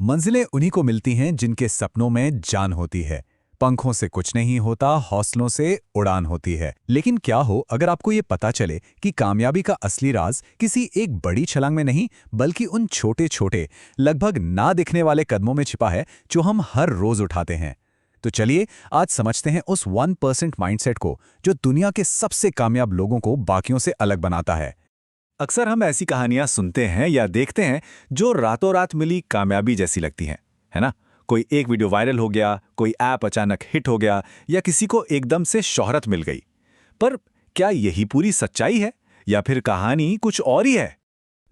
मंजिलें उन्हीं को मिलती हैं जिनके सपनों में जान होती है। पंखों से कुछ नहीं होता, हौसलों से उड़ान होती है। लेकिन क्या हो अगर आपको ये पता चले कि कामयाबी का असली राज किसी एक बड़ी छलांग में नहीं, बल्कि उन छोटे छोटे, लगभग ना दिखने वाले कदमों में छिपा है जो हम हर रोज उठाते हैं। तो चलिए आज समझते हैं उस 1% माइंडसेट को जो दुनिया के सबसे कामयाब लोगों को बाकियों से अलग बनाता है। अक्सर हम ऐसी कहानियां सुनते हैं या देखते हैं जो रातों रात मिली कामयाबी जैसी लगती हैं, है ना? कोई एक वीडियो वायरल हो गया, कोई ऐप अचानक हिट हो गया या किसी को एकदम से शोहरत मिल गई। पर क्या यही पूरी सच्चाई है या फिर कहानी कुछ और ही है?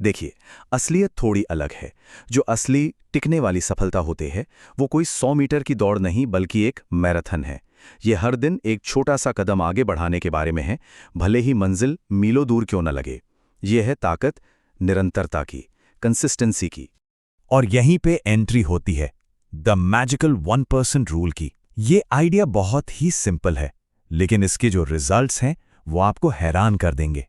देखिए, असलियत थोड़ी अलग है। जो असली टिकने वाली सफलता होते है वो कोई 100 मीटर की दौड़ नहीं बल्कि एक मैराथन है। ये हर दिन एक छोटा सा कदम आगे बढ़ाने के बारे में है, भले ही मंजिल मीलों दूर क्यों न लगे। ये है ताकत निरंतरता की, कंसिस्टेंसी की। और यहीं पे एंट्री होती है द मैजिकल 1% रूल की। ये आइडिया बहुत ही सिंपल है, लेकिन इसके जो रिजल्ट्स हैं वो आपको हैरान कर देंगे।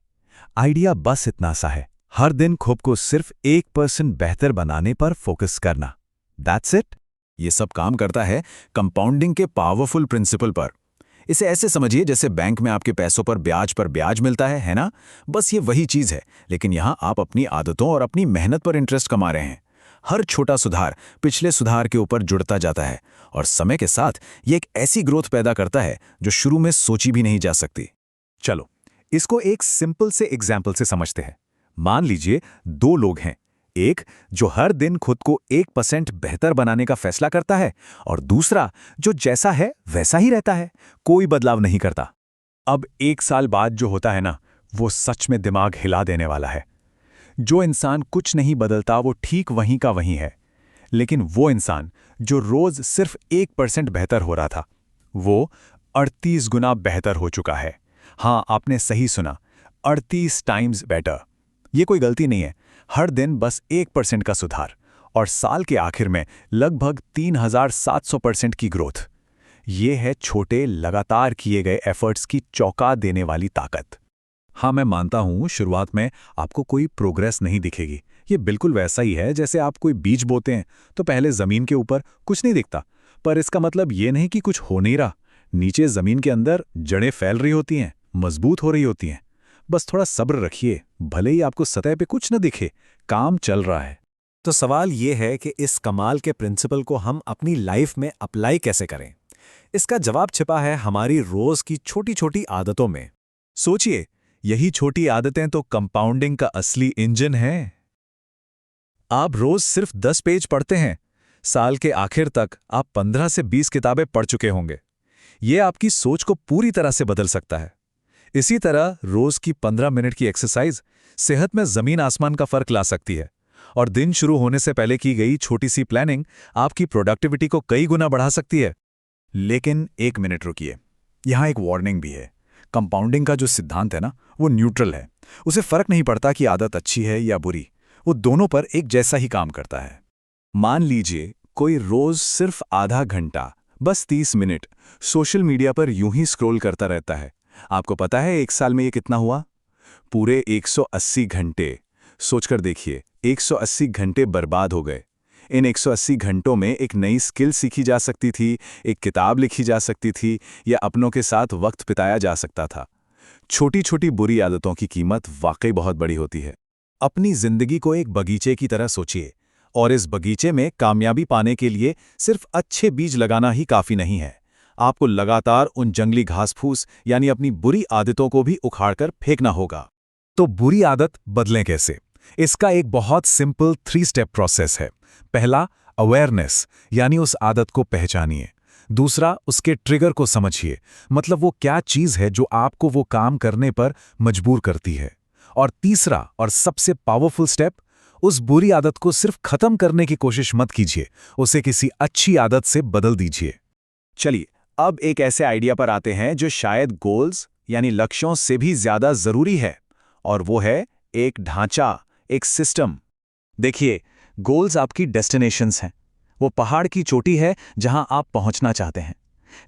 आइडिया बस इतना सा है, हर दिन खुद को सिर्फ 1% बेहतर बनाने पर फोकस करना। That's it. ये सब काम करता है कंपाउंडिंग के पावरफुल प्रिंसिपल पर। इसे ऐसे समझिए जैसे बैंक में आपके पैसों पर ब्याज मिलता है ना? बस ये वही चीज़ है, लेकिन यहाँ आप अपनी आदतों और अपनी मेहनत पर इंटरेस्ट कमा रहे हैं। हर छोटा सुधार पिछले सुधार के ऊपर जुड़ता जाता है और समय के साथ ये एक ऐसी ग्रोथ पैदा करता है जो शुरू में सोची भी नहीं जा सकती। चलो, इसको एक सिंपल से एग्जाम्पल से समझते हैं। मान लीजिए दो लोग हैं, एक जो हर दिन खुद को 1% बेहतर बनाने का फैसला करता है और दूसरा जो जैसा है वैसा ही रहता है, कोई बदलाव नहीं करता। अब 1 साल बाद जो होता है ना, वो सच में दिमाग हिला देने वाला है। जो इंसान कुछ नहीं बदलता वो ठीक वहीं का वहीं है, लेकिन वो इंसान जो रोज सिर्फ 1% बेहतर हो रहा था, वो 38 गुना बेहतर हो चुका है। हाँ, आपने सही सुना, 38 टाइम्स बेटर। ये कोई गलती नहीं है, हर दिन बस 1% का सुधार और साल के आखिर में लगभग 3700% की ग्रोथ। ये है छोटे लगातार किए गए एफर्ट्स की चौंका देने वाली ताकत। हाँ, मैं मानता हूँ शुरुआत में आपको कोई प्रोग्रेस नहीं दिखेगी। ये बिल्कुल वैसा ही है जैसे आप कोई बीज बोते हैं तो पहले जमीन के ऊपर कुछ नहीं दिखता, पर इसका मतलब ये नहीं कि कुछ हो नहीं रहा। नीचे जमीन के अंदर जड़ें फैल रही होती हैं, मजबूत हो रही होती हैं। बस थोड़ा सब्र रखिए, भले ही आपको सतह पे कुछ न दिखे, काम चल रहा है। तो सवाल ये है कि इस कमाल के प्रिंसिपल को हम अपनी लाइफ में अप्लाई कैसे करें? इसका जवाब छिपा है हमारी रोज की छोटी छोटी आदतों में। सोचिए, यही छोटी आदतें तो कंपाउंडिंग का असली इंजन है। आप रोज सिर्फ 10 पेज पढ़ते हैं, साल के आखिर तक आप 15 से 20 किताबें पढ़ चुके होंगे। ये आपकी सोच को पूरी तरह से बदल सकता है। इसी तरह रोज की 15 मिनट की एक्सरसाइज सेहत में जमीन आसमान का फर्क ला सकती है, और दिन शुरू होने से पहले की गई छोटी सी प्लानिंग आपकी प्रोडक्टिविटी को कई गुना बढ़ा सकती है। लेकिन 1 मिनट रुकिए, यहां एक वार्निंग भी है। कंपाउंडिंग का जो सिद्धांत है ना, वो न्यूट्रल है। उसे फर्क नहीं पड़ता कि आदत अच्छी है या बुरी, वो दोनों पर एक जैसा ही काम करता है। मान लीजिए कोई रोज सिर्फ आधा घंटा, बस 30 मिनट सोशल मीडिया पर यूं ही स्क्रॉल करता रहता है। आपको पता है 1 साल में ये कितना हुआ? पूरे 180 घंटे। सोचकर देखिए, 180 घंटे बर्बाद हो गए। इन 180 घंटों में एक नई स्किल सीखी जा सकती थी, एक किताब लिखी जा सकती थी या अपनों के साथ वक्त बिताया जा सकता था। छोटी छोटी बुरी आदतों की कीमत वाकई बहुत बड़ी होती है। अपनी जिंदगी को एक बगीचे की तरह सोचिए, और इस बगीचे में कामयाबी पाने के लिए सिर्फ अच्छे बीज लगाना ही काफी नहीं है। आपको लगातार उन जंगली घास फूस यानी अपनी बुरी आदतों को भी उखाड़कर फेंकना होगा। तो बुरी आदत बदलें कैसे? इसका एक बहुत सिंपल 3 स्टेप प्रोसेस है। पहला, अवेयरनेस, यानी उस आदत को पहचानिए। दूसरा, उसके ट्रिगर को समझिए, मतलब वो क्या चीज है जो आपको वो काम करने पर मजबूर करती है। और तीसरा और सबसे पावरफुल स्टेप, उस बुरी आदत को सिर्फ खत्म करने की कोशिश मत कीजिए, उसे किसी अच्छी आदत से बदल दीजिए। चलिए, अब एक ऐसे आइडिया पर आते हैं जो शायद गोल्स यानी लक्ष्यों से भी ज्यादा जरूरी है, और वो है एक ढांचा, एक सिस्टम। देखिए, गोल्स आपकी डेस्टिनेशंस हैं, वो पहाड़ की चोटी है जहां आप पहुंचना चाहते हैं।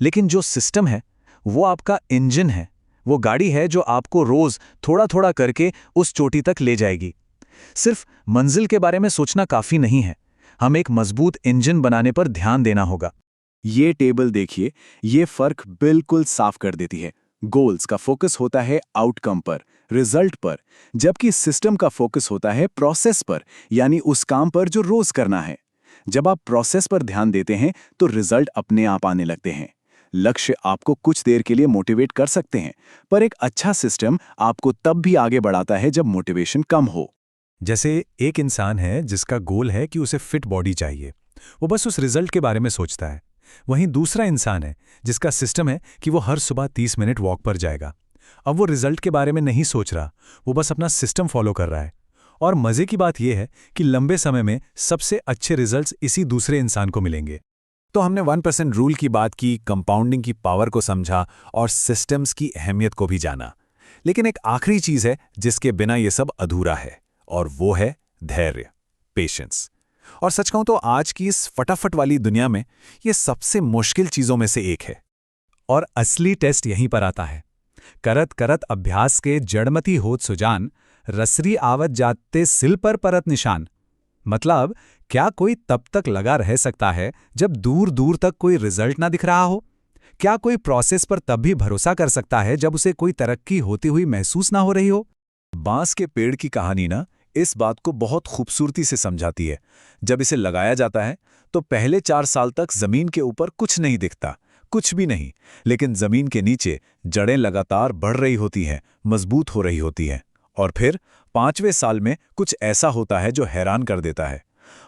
लेकिन जो सिस्टम है वो आपका इंजन है, वो गाड़ी है जो आपको रोज थोड़ा थोड़ा करके उस चोटी तक ले जाएगी। सिर्फ मंजिल के बारे में सोचना काफी नहीं है, हमें एक मजबूत इंजन बनाने पर ध्यान देना होगा। ये टेबल देखिए, ये फर्क बिल्कुल साफ कर देती है। गोल्स का फोकस होता है आउटकम पर, रिजल्ट पर, जबकि सिस्टम का फोकस होता है प्रोसेस पर, यानी उस काम पर जो रोज करना है। जब आप प्रोसेस पर ध्यान देते हैं तो रिजल्ट अपने आप आने लगते हैं। लक्ष्य आपको कुछ देर के लिए मोटिवेट कर सकते हैं, पर एक अच्छा सिस्टम आपको तब भी आगे बढ़ाता है जब मोटिवेशन कम हो। जैसे एक इंसान है जिसका गोल है कि उसे फिट बॉडी चाहिए, वो बस उस रिजल्ट के बारे में सोचता है। वहीं दूसरा इंसान है जिसका सिस्टम है कि वो हर सुबह 30 मिनट वॉक पर जाएगा। अब वो रिजल्ट के बारे में नहीं सोच रहा, वो बस अपना सिस्टम फॉलो कर रहा है। और मजे की बात यह है कि लंबे समय में सबसे अच्छे रिजल्ट्स इसी दूसरे इंसान को मिलेंगे। तो हमने 1% रूल की बात की, कंपाउंडिंग की पावर को समझा और सिस्टम्स की अहमियत को भी जाना। लेकिन एक आखिरी चीज है जिसके बिना ये सब अधूरा है, और वो है धैर्य, पेशेंस। और सच कहूं तो आज की इस फटाफट वाली दुनिया में ये सबसे मुश्किल चीजों में से एक है। और असली टेस्ट यहीं पर आता है। करत करत अभ्यास के जड़मती होत सुजान, रसरी आवत जाते सिल पर परत निशान। मतलब क्या कोई तब तक लगा रह सकता है जब दूर दूर तक कोई रिजल्ट ना दिख रहा हो? क्या कोई प्रोसेस पर तब भी भरोसा कर सकता है जब उसे कोई तरक्की होती हुई महसूस ना हो रही हो? बांस के पेड़ की कहानी ना इस बात को बहुत खूबसूरती से समझाती है। जब इसे लगाया जाता है तो पहले 4 साल तक जमीन के ऊपर कुछ नहीं दिखता, कुछ भी नहीं। लेकिन जमीन के नीचे जड़ें लगातार बढ़ रही होती हैं, मजबूत हो रही होती हैं। और फिर 5वें साल में कुछ ऐसा होता है जो हैरान कर देता है।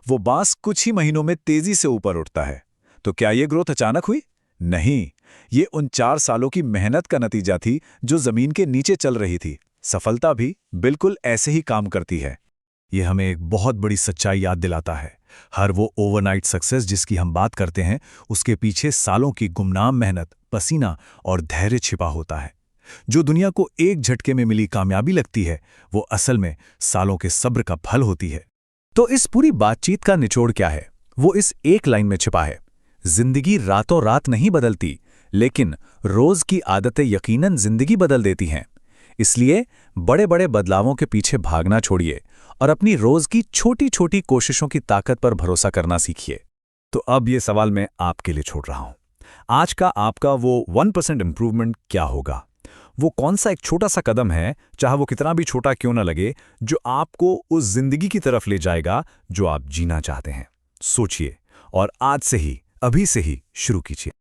वो बांस कुछ ही महीनों में तेजी से ऊपर उठता है। तो क्या ये ग्रोथ अचानक हुई? नहीं, ये उन 4 सालों की मेहनत का नतीजा थी जो जमीन के नीचे चल रही थी। सफलता भी बिल्कुल ऐसे ही काम करती है। ये हमें एक बहुत बड़ी सच्चाई याद दिलाता है। हर वो ओवरनाइट सक्सेस जिसकी हम बात करते हैं, उसके पीछे सालों की गुमनाम मेहनत, पसीना और धैर्य छिपा होता है। जो दुनिया को एक झटके में मिली कामयाबी लगती है, वो असल में सालों के सब्र का फल होती है। तो इस पूरी बातचीत का निचोड़ क्या है? वो इस एक लाइन में छिपा है। जिंदगी रातों रात नहीं बदलती, लेकिन रोज की आदतें यकीनन जिंदगी बदल देती हैं। इसलिए बड़े बड़े बदलावों के पीछे भागना छोड़िए और अपनी रोज की छोटी छोटी कोशिशों की ताकत पर भरोसा करना सीखिए। तो अब ये सवाल मैं आपके लिए छोड़ रहा हूं। आज का आपका वो 1% इंप्रूवमेंट क्या होगा? वो कौन सा एक छोटा सा कदम है, चाहे वो कितना भी छोटा क्यों ना लगे, जो आपको उस जिंदगी की तरफ ले जाएगा जो आप जीना चाहते हैं? सोचिए और आज से ही, अभी से ही शुरू कीजिए।